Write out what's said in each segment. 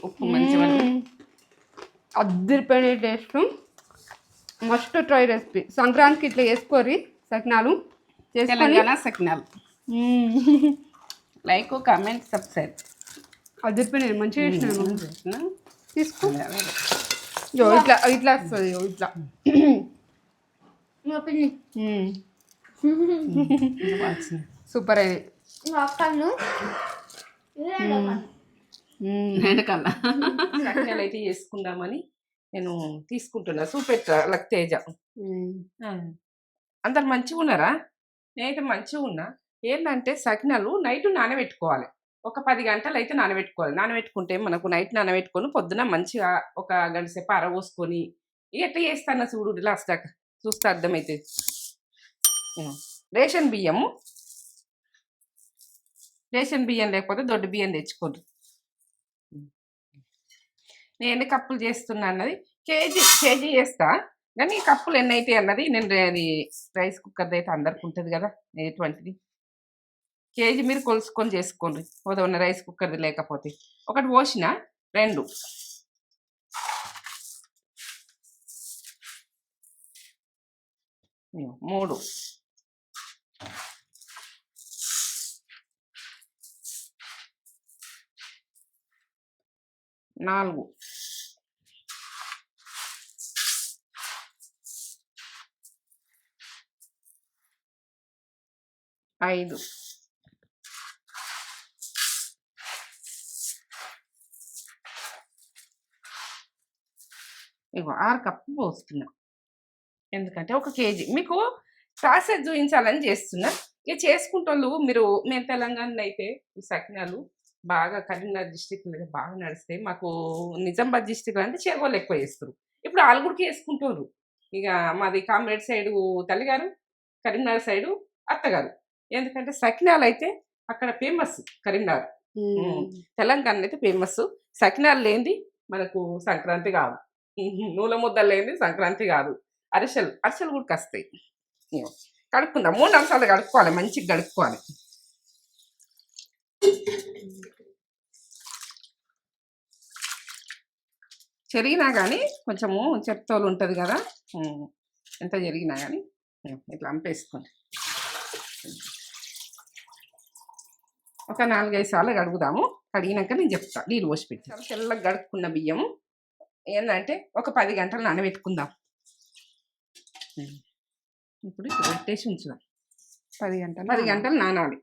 ఉప్పు మంచిగా అద్దరిపోయిన టేస్ట్. Must try recipe. సంక్రాంతికి ఇట్లా చేసుకోరి సకినాలు చేసుకొని. తెలంగాణ సకినాలు. Like comment subscribe. అద్దరిపోయినాయి మంచిగా చేసిన తీసుకో. ఇట్లా ఇట్లా వస్తుంది ఇట్లా. సూపర్ అయింది. వెనకాల సకినాలు అయితే చేసుకుందామని నేను తీసుకుంటున్నా. చూపెట్టా లక్ తేజ. అందరు మంచిగా ఉన్నారా? నేనైతే మంచిగా ఉన్నా. ఏంటంటే సకినాలు నైట్ నానబెట్టుకోవాలి. ఒక 10 గంటలు అయితే నానబెట్టుకోవాలి. నానబెట్టుకుంటే మనకు నైట్ నానబెట్టుకొని పొద్దున మంచిగా ఒక గంట సేపు ఆరబోసుకొని ఎట్లా చేస్తాను చూడు లాస్ట్ దాకా చూస్తే అర్థమవుతుంది. రేషన్ బియ్యం లేకపోతే దొడ్డు బియ్యం తెచ్చుకోండి. నేను ఎన్ని కప్పులు చేస్తున్నా అన్నది కేజీ చేస్తా. కానీ కప్పులు ఎన్ని అయితే అన్నది నేను అది రైస్ కుక్కర్ది అయితే అందరికి ఉంటుంది కదా ఎటువంటిది. కేజీ మీరు కొలుసుకొని చేసుకోండి. ఉదయం రైస్ కుక్కర్ది లేకపోతే. ఒకటి పోసిన 2 3 4 5 6 కప్పు పోస్తున్నా. ఎందుకంటే 1 కేజీ మీకు ప్రాసెస్ చూపించాలని చేస్తున్నా. ఇక చేసుకుంటోళ్ళు మేము తెలంగాణలో అయితే ఈ సకినాలు బాగా కరీంనగర్ డిస్టిక్లో బాగా నడుస్తాయి. మాకు నిజామాబాద్ డిస్టిక్లో అంటే చేగోళ్ళు ఎక్కువ చేస్తారు. ఇప్పుడు ఆలుగుడికి వేసుకుంటారు. ఇక మాది కామ్రేడ్ సైడు తల్లిగారు, కరీంనగర్ సైడు అత్తగారు. ఎందుకంటే సకినాలు అయితే అక్కడ ఫేమస్. కరీంనగర్ తెలంగాణ అయితే ఫేమస్. సకినాలు లేనిది మనకు సంక్రాంతి కాదు. నూల ముద్దలు లేనిది సంక్రాంతి కాదు. అరిసెలు కూడా వస్తాయి. కడుక్కుందాం. 3 నిమిషాలు కడుక్కోవాలి. మంచిగా కడుక్కోవాలి. చెరిగినా కానీ కొంచెము చెత్తోలు ఉంటుంది కదా, ఎంత జరిగినా కానీ ఇట్లా అంపేసుకోండి. ఒక 4-5 సార్లు కడుగుదాము. కడిగినాక నేను చెప్తా. నీళ్ళు పోసి పెట్టి తెల్లగా గడుక్కున్న బియ్యము ఏంటంటే ఒక 10 గంటలు నానబెట్టుకుందాం. ఇప్పుడు పెట్టేసి ఉంచుదాం. 10 గంటలు నానాలి.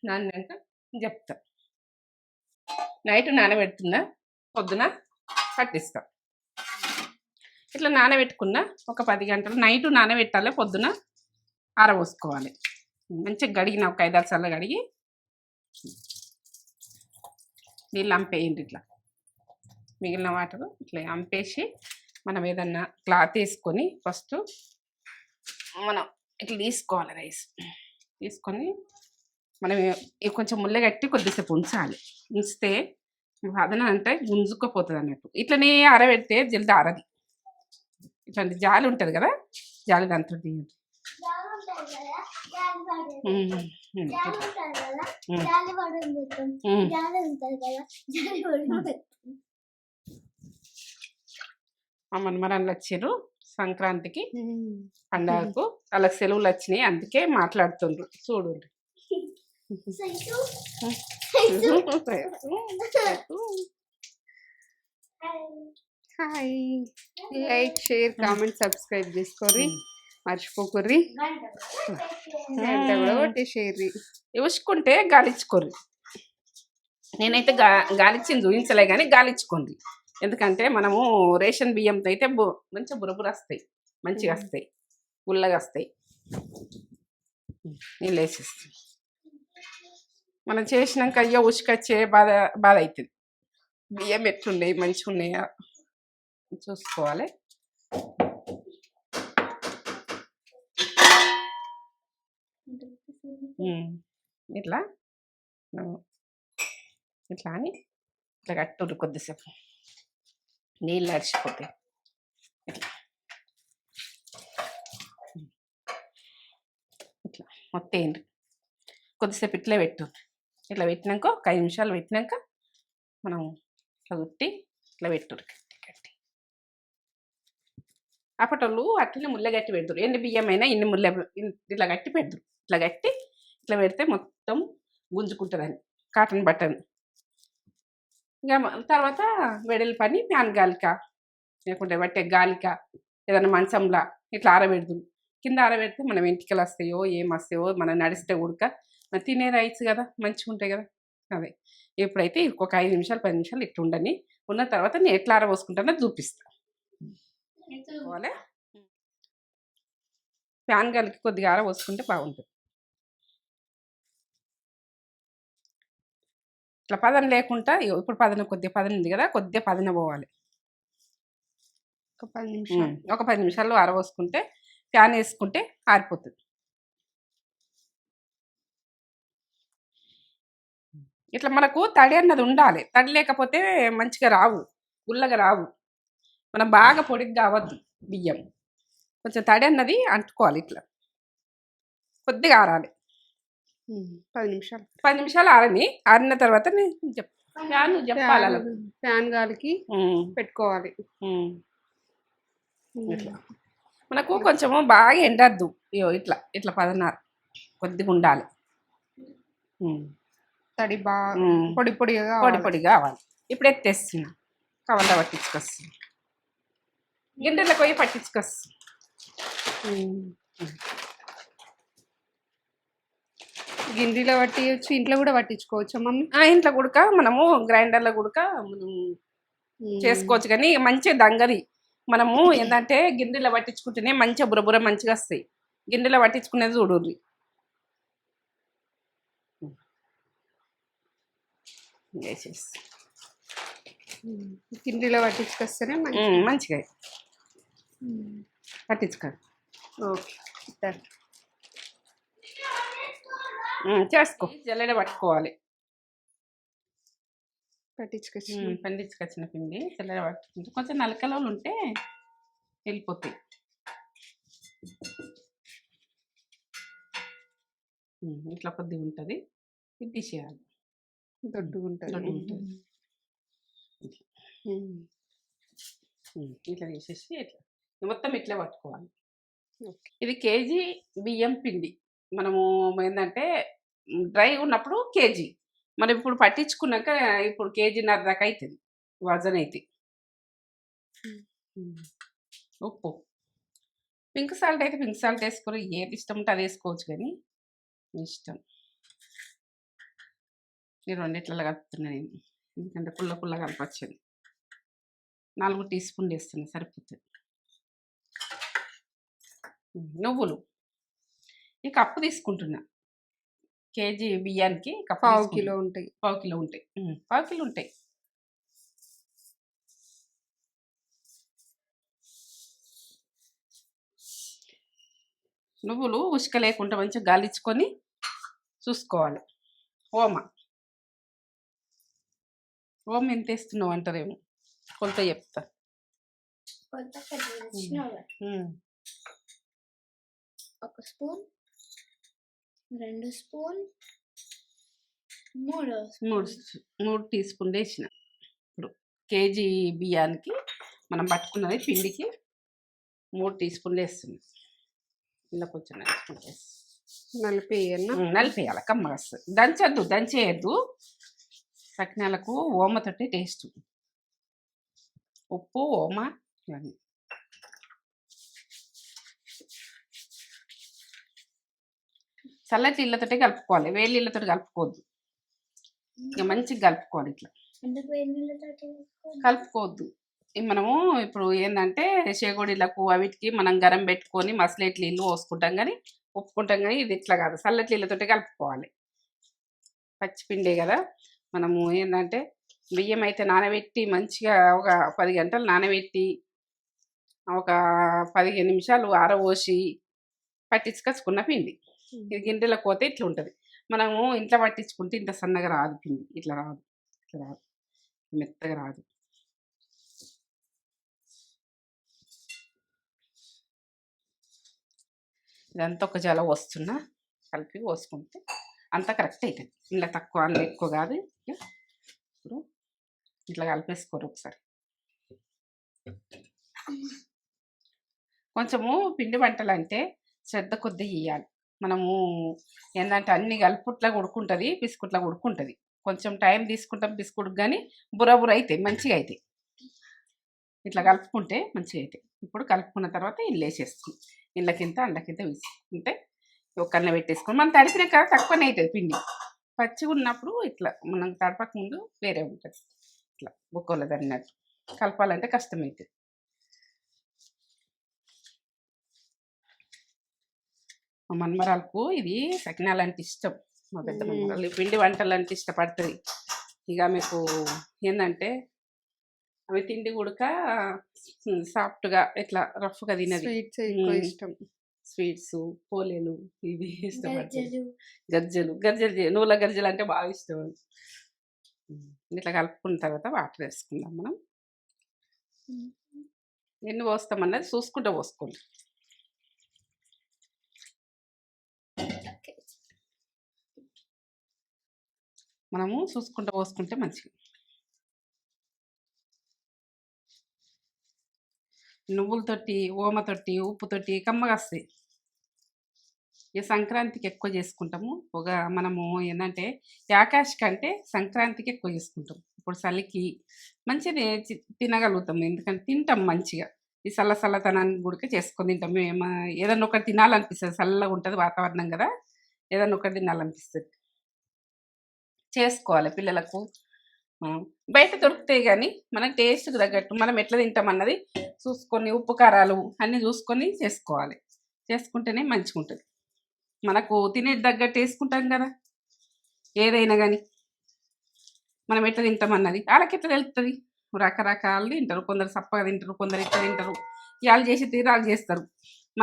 నానినాక చెప్తా. నైట్ నానబెడుతున్నా, పొద్దున పట్టిస్తా. ఇట్లా నానబెట్టుకున్న ఒక 10 గంటలు నైట్ నానబెట్టాలి, పొద్దున ఆరబోసుకోవాలి. మంచిగా కడిగిన ఒక 5-6 సార్లు కడిగి నీళ్ళు అంపేయండి. ఇట్లా మిగిలిన వాటర్ ఇట్లా అంపేసి మనం ఏదన్నా క్లాత్ వేసుకొని ఫస్ట్ మనం ఇట్లా తీసుకోవాలి. రైస్ తీసుకొని మనం కొంచెం ముల్లగట్టి కొద్దిసేపు ఉంచాలి. ఉంచితే అదన అంటే గుంజుకపోతుంది అన్నట్టు. ఇట్లనే ఆరబెడితే జల్ది ఆరది. ఇట్లాంటి జాలి ఉంటుంది కదా, జాలి దాంతో తీయండి. మా మనమరాళ్ళు వచ్చారు సంక్రాంతికి పండగకు. వాళ్ళకి సెలవులు వచ్చినాయి, అందుకే మాట్లాడుతుండ్రు. చూడండి. Hi, like, share, comment, subscribe చేసుకోర్రి, మర్చిపోకుర్రి. గంట కూడా కొట్టేసేర్రి. ఇవ్వకుంటే గాలిచ్చుకోర్రి. నేనైతే గాలిచ్చింది చూపించలే కానీ గాలిచ్చుకోండి. ఎందుకంటే మనము రేషన్ బియ్యంతో అయితే మంచిగా బురబుర వస్తాయి, మంచిగా వస్తాయి, పుల్లగా వస్తాయి. నీళ్ళు వేసేస్తాయి. మనం చేసినాక అయ్యో ఉసుకొచ్చే బాధ అవుతుంది. బియ్యం ఎట్లున్నాయి, మంచిగా ఉన్నాయా చూసుకోవాలి. ఇట్లా అని ఇట్లా కట్టుర్రు. కొద్దిసేపు నీళ్ళు అరిచిపోతాయి. ఇట్లా మొత్తం ఏంటి కొద్దిసేపు ఇట్లా పెట్టు. ఇట్లా పెట్టినాక ఒక 5 నిమిషాలు పెట్టినాక మనం ఇట్లా కుట్టి ఇట్లా పెట్టురు గట్టి గట్టి. అప్పటోళ్ళు అట్లనే ముళ్ళ గట్టి పెడతారు. ఎన్ని బియ్యం అయినా ఇన్ని ముళ్ళ ఇట్లా గట్టి పెడతారు. ఇట్లా గట్టి ఇట్లా పెడితే మొత్తం గుంజుకుంటుందని కాటన్ బట్టన్. ఇంకా తర్వాత వెడల్ పని ఫ్యాన్ గాలిక లేకుంటే బట్టే గాలిక ఏదైనా మంచంలా ఇట్లా ఆరబెడుతుంది. కింద ఆరబెడితే మనం ఎంటికలు వస్తాయో ఏం వస్తాయో మనం నడిస్తే ఉడక మనం తినే రైస్ కదా మంచిగా ఉంటాయి కదా. అదే ఇప్పుడైతే ఇంకొక 5 నిమిషాలు 10 నిమిషాలు ఇట్లా ఉండని. ఉన్న తర్వాత నేను ఎట్లా ఆరబోసుకుంటానో చూపిస్తాను. ఫ్యాన్ గాలికి కొద్దిగా ఆరబోసుకుంటే బాగుంటుంది. ఇట్లా పదన లేకుండా ఇప్పుడు పదన కొద్దిగా పదన ఉంది కదా, కొద్దిగా పదన పోవాలి. ఒక 10 నిమిషాలు. ఒక 10 నిమిషాలు ఆరబోసుకుంటే ఫ్యాన్ వేసుకుంటే ఆరిపోతుంది. ఇట్లా మనకు తడి అన్నది ఉండాలి. తడి లేకపోతే మంచిగా రావు, గుల్లగా రావు. మనం బాగా పొడికి కావద్దు బియ్యం, కొంచెం తడి అన్నది అంటుకోవాలి. ఇట్లా కొద్దిగా ఆరాలి. 10 నిమిషాలు. 10 నిమిషాలు ఆరని. ఆరిన తర్వాత ఫ్యాన్ చెప్పాలి అలా. ఫ్యాన్ గాలికి పెట్టుకోవాలి. ఇట్లా మనకు కొంచెము బాగా ఎండద్దు. ఇట్లా ఇట్లా 16 కొద్దిగా ఉండాలి. తడి బాగా పొడి పొడిగా పొడి పొడిగా కావాలి. ఇప్పుడు ఎత్తేస్తున్నా, కవర్లో పట్టించుకొస్తున్నా, గిన్నెలకు పోయి పట్టించుకొస్తున్నా. గిన్నెలో పట్టించు, ఇంట్లో కూడా పట్టించుకోవచ్చా మమ్మీ? ఇంట్లో గుడక మనము గ్రైండర్లో గుడక మనం చేసుకోవచ్చు. కానీ మంచిగా దంగరి మనము ఏంటంటే గిన్నెలో పట్టించుకుంటేనే మంచిగా బురబుర మంచిగా వస్తాయి. గిన్నెలో పట్టించుకునేది చూడుర్రి. వేసేసి గిన్నెలో పట్టించుకొస్తేనే మంచిగా పట్టించుకోండి. ఓకే చేసుకో. జల్లెడ పట్టుకోవాలి. పండించుకొచ్చిన పిండి జల్లెడ పట్టుకుంటే కొంచెం నలకలు ఉంటే వెళ్ళిపోతాయి. ఇట్లా కొద్దిగా ఉంటుంది, ఇది తీసేయాలి. దొడ్డుగా ఉంటుంది. ఇట్లా తీసేసి ఇట్లా మొత్తం ఇట్లా పట్టుకోవాలి. ఇది కేజీ బియ్యం పిండి. మనము ఏంటంటే డ్రై ఉన్నప్పుడు కేజీ, మనం ఇప్పుడు పట్టించుకున్నాక ఇప్పుడు కేజీన్నర దాకా అవుతుంది వజన్ అయితే. ఉప్పు, పింక్ సాల్ట్ అయితే పింక్ సాల్ట్ వేసుకొని ఏది ఇష్టం ఉంటే అది వేసుకోవచ్చు. కానీ ఇష్టం నేను రెండిట్లలో కలుపుతున్నా నేను, ఎందుకంటే పుల్ల పుల్ల కలపచ్చింది. 4 టీ స్పూన్లు వేస్తున్నా సరిపోతుంది. నువ్వులు ఈ కప్పు తీసుకుంటున్నా. కేజీ బియ్యానికి పావు కిలో ఉంటాయి. పావు కిలో ఉంటాయి. నువ్వులు ఉసుక లేకుండా మంచిగా గాలించుకొని చూసుకోవాలి. ఓమ ఎంత వేస్తున్నావు అంటారేమో, కొలత చెప్తా. 1 స్పూన్, 2 స్పూన్, 3 టీ స్పూన్లు వేసిన. ఇప్పుడు కేజీ బియ్యానికి మనం పట్టుకున్నది పిండికి 3 టీ స్పూన్లు వేస్తున్నాం. ఇలా కొంచెం నలిపేయాలి. కమ్మగా వస్తుంది. దంచేయద్దు. సకినాలకు ఓమతోటి టేస్ట్. ఉప్పు, ఓమ ఇవన్నీ. చల్లటి నీళ్ళతోటి కలుపుకోవాలి, వేడి నీళ్ళతో కలుపుకోవద్దు. ఇక మంచిగా కలుపుకోవాలి. ఇట్లా కలుపుకోవద్దు. మనము ఇప్పుడు ఏంటంటే చేగోడీలకు అవిటికి మనం గరం పెట్టుకొని మసలేటి నీళ్ళు పోసుకుంటాం, కానీ ఒప్పుకుంటాం. కానీ ఇది ఇట్లా కాదు, చల్లటి నీళ్ళతోటి కలుపుకోవాలి. పచ్చిపిండే కదా, మనము ఏంటంటే బియ్యం అయితే నానబెట్టి మంచిగా ఒక 10 గంటలు నానబెట్టి ఒక 15 నిమిషాలు ఆరబోసి పట్టించుకొచ్చుకున్న పిండి. ఇది గిన్నెలో పోతే ఇట్లా ఉంటుంది. మనము ఇంట్లో పట్టించుకుంటే ఇంత సన్నగా రాదు పిండి. ఇట్లా రాదు, మెత్తగా రాదు. ఇదంతా ఒక జల వస్తున్నా కలిపి పోసుకుంటే అంతా కరెక్ట్ అవుతుంది. ఇలా తక్కువ అందులో ఎక్కువ కాదు. ఇప్పుడు ఇట్లా కలిపేసుకోరు ఒకసారి. కొంచెము పిండి వంటలు అంటే శ్రద్ధ కొద్ది చేయాలి. మనము ఏందంటే అన్ని కలుపుట్లా ఉడుకుంటుంది, బిస్కుట్లా ఉడుకుంటుంది. కొంచెం టైం తీసుకుంటాం బిస్కుట్కి, కానీ బుర్ర బుర్ర అవుతాయి, మంచిగా అవుతాయి. ఇట్లా కలుపుకుంటే మంచిగా అవుతాయి. ఇప్పుడు కలుపుకున్న తర్వాత ఇల్లు వేసేసుకుని ఇళ్ళకింత అండ్లకింత వేసుకుంటే ఒక్కరిని పెట్టేసుకుని మనం తడిపినాక తక్కువనే అవుతుంది పిండి. పచ్చిగా ఉన్నప్పుడు ఇట్లా మనం తడపక ముందు వేరే ఉంటుంది, ఇట్లా బొక్కలో తరిగినట్టు. కలపాలంటే కష్టమవుతుంది. మా మన్మరాలకు ఇది సకినాలు అంటే ఇష్టం. మా పెద్ద మన్మరాలు ఈ పిండి వంటలు అంటే ఇష్టపడుతుంది. ఇక మీకు ఏంటంటే అవి తిండి కూడా సాఫ్ట్గా ఇట్లా రఫ్గా తినది. స్వీట్స్ ఎక్కువ ఇష్టం. స్వీట్స్, పోలేలు ఇవి ఇష్టపడుతుంది. గజ్జలు గర్జలు నువ్వుల గర్జలు అంటే బాగా ఇష్టం. ఇట్లా కలుపుకున్న తర్వాత వాటర్ వేసుకుందాం. మనం ఎన్ని పోస్తామన్నది చూసుకుంటూ పోసుకోండి. మనము చూసుకుంటూ పోసుకుంటే మంచిది. నువ్వులతోటి, ఓమతోటి, ఉప్పుతోటి కమ్మగా వస్తాయి. ఈ సంక్రాంతికి ఎక్కువ చేసుకుంటాము. మనము ఏంటంటే ఆకాశ్ కంటే సంక్రాంతికి ఎక్కువ చేసుకుంటాం. ఇప్పుడు చలికి మంచిగా తినగలుగుతాం, ఎందుకంటే తింటాం మంచిగా. ఈ చల్లతనానికి కూడా చేసుకొని తింటాం. మేము ఏదన్నా ఒకటి తినాలనిపిస్తుంది, చల్లగా ఉంటుంది వాతావరణం కదా, ఏదన్నా ఒకటి తినాలనిపిస్తుంది. చేసుకోవాలి పిల్లలకు. బయట దొరుకుతాయి కానీ మన టేస్ట్కి తగ్గట్టు మనం ఎట్లా తింటామన్నది చూసుకొని, ఉప్పు కారాలు అన్నీ చూసుకొని చేసుకోవాలి. చేసుకుంటేనే మంచిగా ఉంటుంది. మనకు తినేది తగ్గట్టు వేసుకుంటాం కదా ఏదైనా కానీ. మనం ఎట్లా తింటామన్నది వాళ్ళకి ఎట్లా తెలుస్తుంది. రకరకాలు తింటారు, కొందరు సప్పగా తింటారు, కొందరు ఎట్లా తింటారు. వాళ్ళు చేసి తీరాలు చేస్తారు.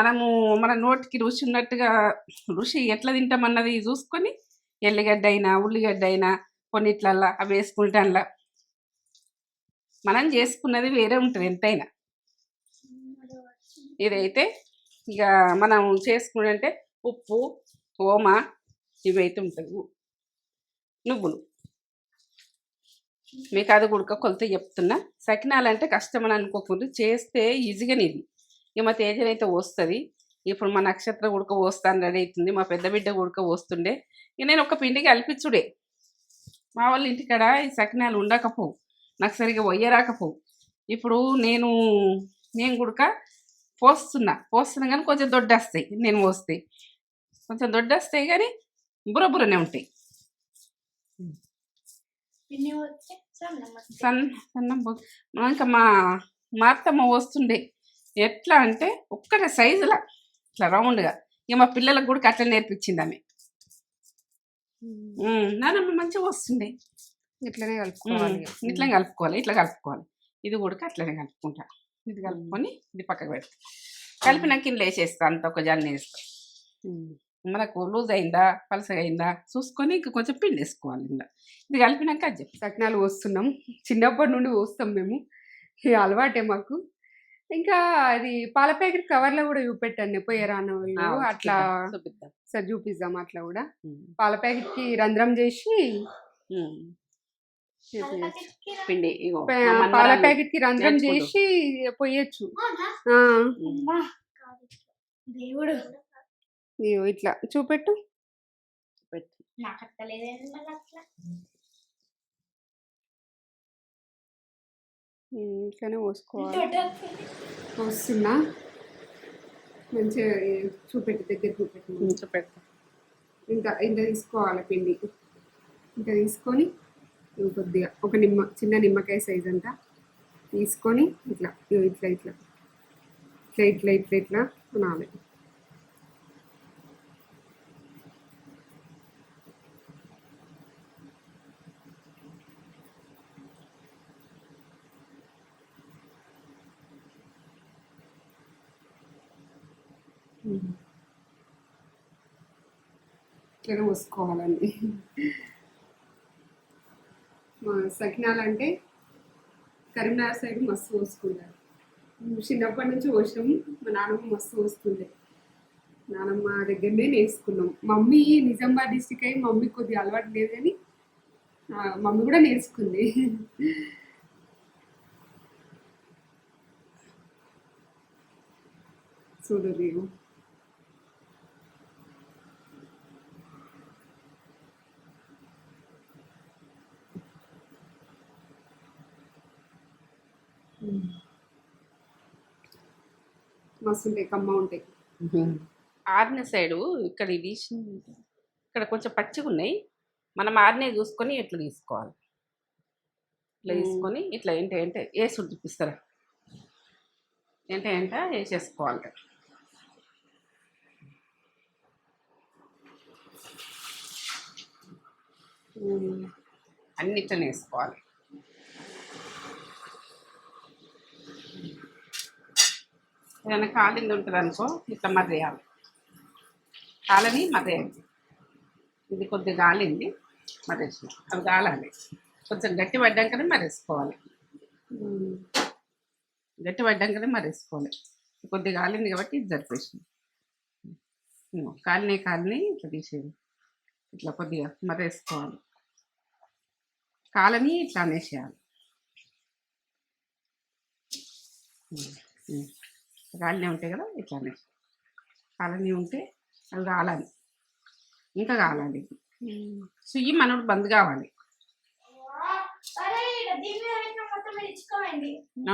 మనము మన నోటికి రుచి ఉన్నట్టుగా రుచి ఎట్లా తింటామన్నది చూసుకొని ఎల్లిగడ్డ అయినా ఉల్లిగడ్డ అయినా కొన్నిట్లల్లా అవి వేసుకుంటే అందులో మనం చేసుకున్నది వేరే ఉంటుంది ఎంతైనా. ఇదైతే ఇక మనం చేసుకుంటే ఉప్పు, ఓమ ఇవైతే ఉంటుంది. నువ్వులు మీకు అది కూడా కొలత చెప్తున్నా. సకినాలు అంటే కష్టమని అనుకోకుండా చేస్తే ఈజీగానే ఇది. ఇక మా తేజనైతే వస్తుంది. ఇప్పుడు మా నక్షత్ర ఉడక పోస్తాను రెడీ అవుతుంది. మా పెద్ద బిడ్డ ఉడక పోస్తుండే. ఇక నేను ఒక పిండి కలిపించుడే. మా వాళ్ళ ఇంటికాడ ఈ సకినాలు ఉండకపోవు, నాకు సరిగ్గా వయ్యరాకపోవు. ఇప్పుడు నేను గుడక పోస్తున్నా కానీ కొంచెం దొడ్డేస్తాయి. నేను పోస్తే కొంచెం దొడ్డేస్తాయి కానీ బుర్రనే ఉంటాయి. సన్నం ఇంకా మా అత్తమ్మ వస్తుండే. ఎట్లా అంటే ఒక్కటే సైజులా ఇట్లా రౌండ్గా. ఇక మా పిల్లలకు కూడా అట్లా నేర్పించింది ఆమె. నానమ్మ మంచిగా వస్తుండే. ఇట్లనే కలుపుకోవాలి. ఇట్లా కలుపుకోవాలి. ఇది కూడా అట్లనే కలుపుకుంటా. ఇది కలుపుకొని ఇది పక్కకు పెడతా. కలిపినాక ఇంట్లో వేసేస్తా, అంత ఒక జల్ని వేస్తా. మనకు లూజ్ అయిందా పలసగా అయిందా చూసుకొని ఇంకా కొంచెం పిండి వేసుకోవాలి. ఇలా ఇది కలిపినాక అది చెప్పి సకినాలు పోస్తున్నాం. చిన్నప్పటి నుండి పోస్తాం మేము, ఈ అలవాటే మాకు. ఇంకా అది పాల ప్యాకెట్ కవర్లో కూడా చూపెట్టండి పోయారాను వాళ్ళు. అట్లా సార్ చూపిద్దాం. అట్లా కూడా పాల ప్యాకెట్కి రంధ్రం చేసి పిండి పాల ప్యాకెట్కి రంధ్రం చేసి పోయచ్చు. దేవుడు ఇట్లా చూపెట్టు. ఇట్లానే పోసుకోవాలి. వస్తున్నా మంచిగా చూపెట్టు, దగ్గర చూపెట్టు. ఇంత తీసుకోవాలి పిండి. ఇంత తీసుకొని కొద్దిగా ఒక చిన్న నిమ్మకాయ సైజ్ అంతా తీసుకొని ఇట్లా ఇట్లా ఇట్లా ఇట్లా ఇట్లా ఇట్లా ఇట్లా అనాలి. ఇట్లా పోసుకోవాలండి. సకినాలు అంటే కరీంనగర్ సైడ్ మస్తు పోసుకుంటారు. చిన్నప్పటి నుంచి పోసినాము. మా నాన్నమ్మ మస్తు పోస్తుండే. నానమ్మ దగ్గరనే నేర్చుకున్నాం. మమ్మీ నిజామాబాద్ డిస్టిక్ అయ్యి మమ్మీ కొద్దిగా అలవాటు లేదు, కానీ మమ్మీ కూడా నేర్చుకుంది. చూడు మస్తు ఉంటాయి, కమ్మ ఉంటాయి. ఆరిన సైడు ఇక్కడ ఇవి ఇక్కడ కొంచెం పచ్చిగా ఉన్నాయి. మనం ఆరినే చూసుకొని ఇట్లా తీసుకోవాలి. ఇట్లా తీసుకొని ఇట్లా ఏంటంటే వేసి చూపిస్తారా, ఏంటంటే వేసేసుకోవాలి. అన్నిట్లనే వేసుకోవాలి. ఏదైనా కాలింది ఉంటుంది అనుకో, ఇట్లా మర్రేయాలి. కాలని మర్రేయాలి. ఇది కొద్దిగా కాలింది, మర్రేసి అది కాలాలి. కొంచెం గట్టి పడ్డాకనే మర్రేసుకోవాలి. గట్టి పడ్డాకనే మర్రేసుకోవాలి. కొద్దిగా కాలింది కాబట్టి ఇది సరిపోయింది. కాలిని ఇట్లా తీసేది, ఇట్లా కొద్దిగా మర్రేసుకోవాలి. కాలని ఇట్లా అనేసేయాలి. కాలనీ ఉంటాయి కదా, ఇట్లా అనేసి కాలనీ ఉంటే అవి కాలాలి, ఇంకా కాలాలి. సుయ్యి మనోడు బంద్ కావాలి.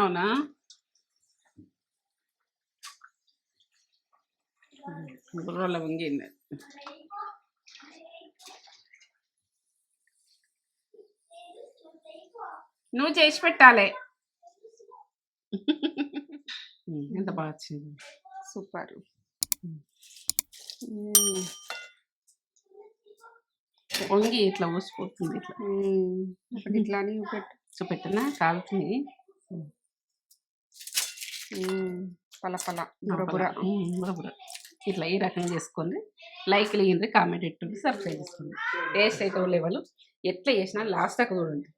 అవునా, బుర్రలో వంగింది. నువ్వు చేసి పెట్టాలి. ఎంత బాగా వచ్చింది, సూపర్. వంగి ఇట్లా ఊసిపోతుంది. ఇట్లా ఇట్లా అని చూపెట్టినా కాలుతుంది. పల బురబుర ఇట్లా ఈ రకంగా చేసుకోండి. లైక్లు ఇయ్యండి, కామెంట్ పెట్టుండి, సబ్స్క్రైబ్ చేసుకోండి. టేస్ట్ అయితే లెవెల్ ఎట్లా చేసినా లాస్ట్ దాకా చూడండి,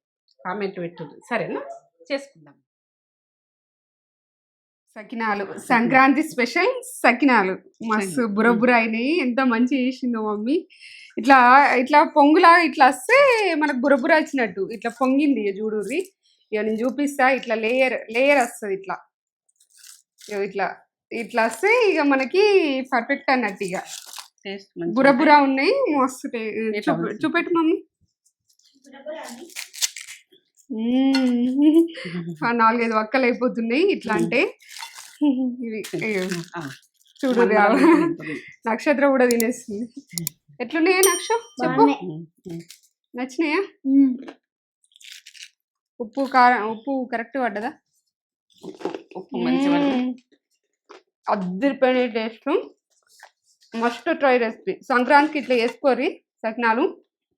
కామెంట్ పెట్టుండి. సరేనా, చేసుకుందాం. సకినాలు సంక్రాంతి స్పెషల్ సకినాలు మస్తు బురబుర అయినాయి. ఎంత మంచి చేసిందో మమ్మీ. ఇట్లా ఇట్లా పొంగులా ఇట్లా వస్తే మనకు బురబుర వచ్చినట్టు ఇట్లా పొంగింది. చూడుర్రి, ఇక నేను చూపిస్తా. ఇట్లా లేయర్ వస్తుంది. ఇట్లా ఇట్లా ఇట్లా వస్తే ఇక మనకి పర్ఫెక్ట్ అన్నట్టు. ఇక టేస్ట్ బురబుర ఉన్నాయి మస్తు. చూపెట్టు మమ్మీ. 4-5 వక్కలు అయిపోతున్నాయి. ఇట్లా అంటే ఇవి చూడు, నక్షత్రం కూడా తినేస్తుంది. ఎట్లున్నాయా నక్ష, చెప్పు. నచ్చినాయా? ఉప్పు కారం ఉప్పు కరెక్ట్ పడ్డదా? ఉప్పు మంచిగా అద్దరిపోయిన టేస్ట్. Must try recipe. సంక్రాంతికి ఇట్లా చేసుకోరి సకినాలు.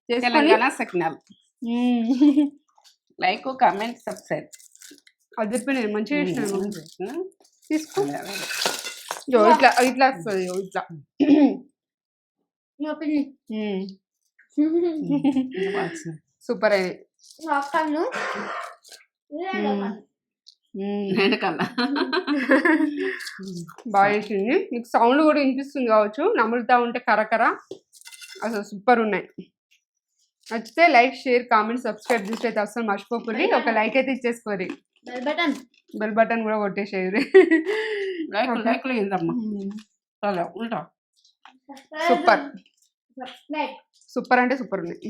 తెలంగాణ సకినాలు. Like, comment, subscribe. అద్దరిపోయినాయి, మంచిగా చేసిన. తీసుకో. ఇట్లా ఇట్లా వస్తుంది. ఇట్లా సూపర్ అయింది. బాగా చేసింది. మీకు సౌండ్ కూడా వినిపిస్తుంది కావచ్చు, నములుతా ఉంటే కరకర. అసలు సూపర్ ఉన్నాయి. నచ్చితే లైక్, షేర్, కామెంట్, సబ్స్క్రైబ్ చేసి అయితే అసలు మర్చిపోకూరి. ఒక లైక్ అయితే ఇచ్చేసుకోరి. బెల్ బటన్ కూడా కొట్టేసేది. సూపర్. సూపర్ అంటే సూపర్ ఉన్నాయి.